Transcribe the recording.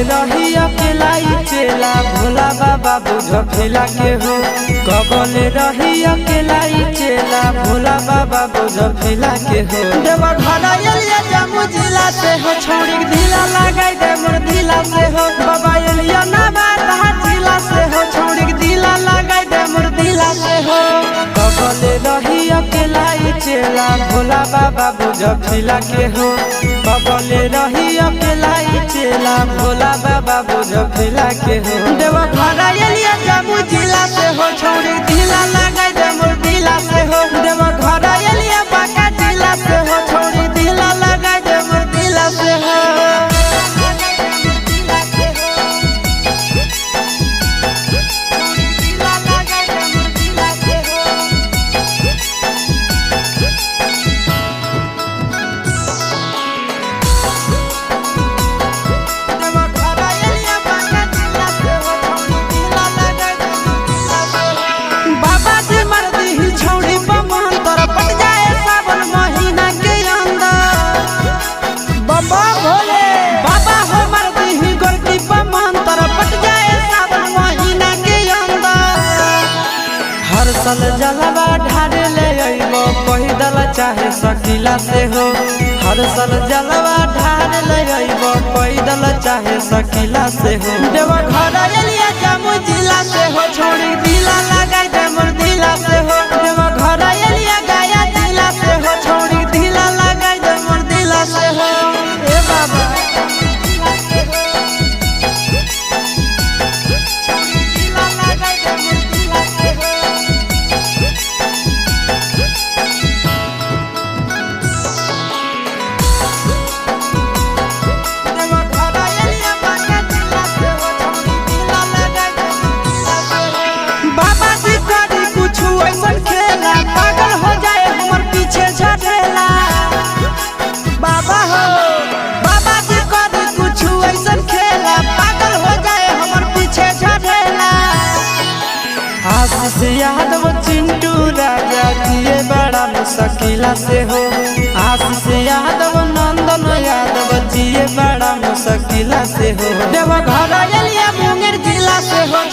रही अकेला चेला भोला बाबा बुझ फिला के हो। कबल रही अकेला चेला भोला बाबा बुझ फिला के हो। देवा घरा एलिया जामु जिला से हो छोड़ी ढीला लगाई दे मोर ढीला से हो। बाबा एलिया ना बात जिला से हो छोड़ी ढीला लगाई दे मोर ढीला से हो। कबल रही अकेला चेला भोला बाबा बुझ फिला के हो। कबल रही अकेला चेला भोला बाबा बुझ फिला के हो। देवा घरा एलिया जामु जिला से हो छोड़ी ढीला लगाई दे मोर ढीला से हो। देवा घरा एलिया बाका जिला से हो छोड़ी ढीला लगाई दे मोर ढीला से हो। हर साल जलवा ढारे ले अइबो पैदल चाहे सकीला से हो। हर साल जलवा ढारे ले अइबो पैदल चाहे सकीला से हो। देवा घरा एलिया जामु जिला से हो छोड़ी ढीला लगाई दे मोर ढीला से हो। देवा घरा एलिया गाया जिला से हो छोड़ी ढीला लगाई दे मोर ढीला से हो। ए बाबा आशीष यादव चिंटू राजा जिए बड़ा मुश्किला से हो। आशीष यादव नंदन यादव जिए बड़ा मुश्किला से हो। देवा घरा एलिया मुंगेर जिला से हो